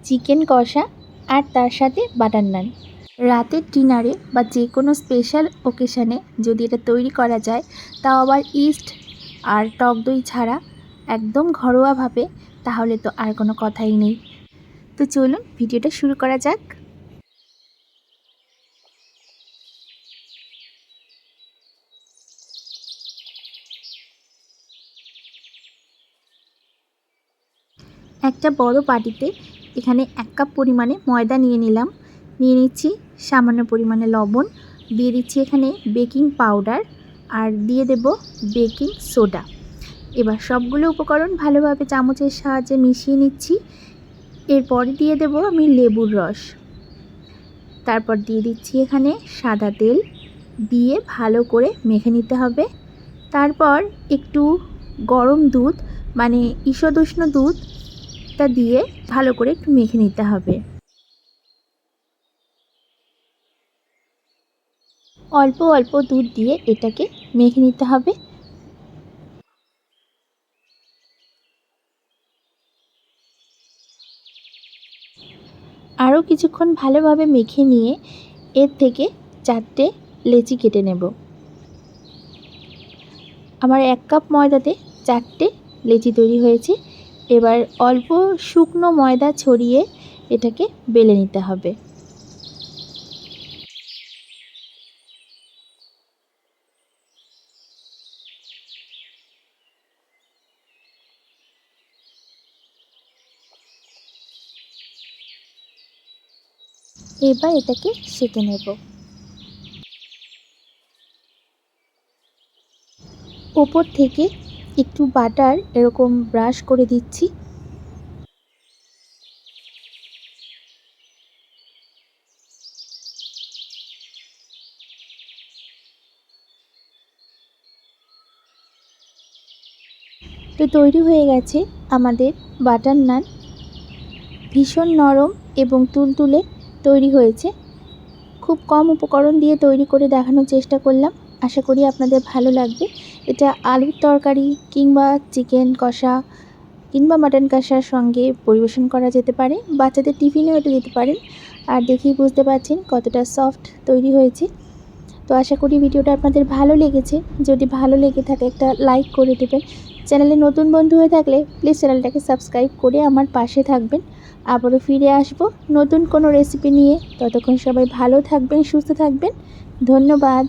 Chicken কষা আর তার সাথে বাটার নান। রাতের ডিনারে বা যে কোনো স্পেশাল ওকেশানে যদি এটা তৈরি করা যায়, তাও আবার ইস্ট আর টক দই ছাড়া একদম ঘরোয়াভাবে, তাহলে তো আর কোনো কথাই নেই। তো চলুন ভিডিওটা শুরু করা যাক। একটা বড় বাটিতে এখানে 1 কাপ পরিমাণে ময়দা নিয়ে নিলাম। নিয়ে নিচ্ছি সামান্য পরিমাণে লবণ, দিয়ে দিচ্ছি এখানে বেকিং পাউডার আর দিয়ে দেব বেকিং সোডা। এবার সবগুলো উপকরণ ভালোভাবে চামচের সাহায্যে মিশিয়ে নিচ্ছি। এরপরে দিয়ে দেব আমি লেবুর রস, তারপর দিয়ে দিচ্ছি এখানে সাদা তেল, দিয়ে ভালো করে মেখে নিতে হবে। তারপর একটু গরম দুধ মানে ঈষদুষ্ণ দুধটা দিয়ে ভালো করে একটু মেখে নিতে হবে। অল্প অল্প দুধ দিয়ে এটাকে মেখে নিতে হবে। আরও কিছুক্ষণ ভালোভাবে মেখে নিয়ে এর থেকে 4টে লেচি কেটে নেব। আমার 1 কাপ ময়দাতে 4টে লেচি তৈরি হয়েছে। এবার অল্প শুকনো ময়দা ছড়িয়ে এটাকে বেলে নিতে হবে। এবার এটাকে সেঁকে নেব। ওপর থেকে একটু বাটার এরকম ব্রাশ করে দিচ্ছি। তো তৈরি হয়ে গেছে আমাদের বাটার নান। ভীষণ নরম এবং তুলতুলে তৈরি হয়েছে। খুব কম উপকরণ দিয়ে তৈরি করে দেখানোর চেষ্টা করলাম। আশা করি আপনাদের ভালো লাগবে। এটা আলুর তরকারি কিংবা চিকেন কষা কিংবা মাটন কষার সঙ্গে পরিবেশন করা যেতে পারে। বাচ্চাদের টিফিনেও এটা দিতে পারেন। আর দেখেই বুঝতে পারছেন কতটা সফট তৈরি হয়েছে। তো আশা করি ভিডিওটা আপনাদের ভালো লেগেছে। যদি ভালো লেগে থাকে একটা লাইক করে দেবেন। চ্যানেলে নতুন বন্ধু হয়ে থাকলে প্লিজ চ্যানেলটাকে সাবস্ক্রাইব করে আমার পাশে থাকবেন। আবারও ফিরে আসব নতুন কোনো রেসিপি নিয়ে। ততক্ষণ সবাই ভালো থাকবেন, সুস্থ থাকবেন। ধন্যবাদ।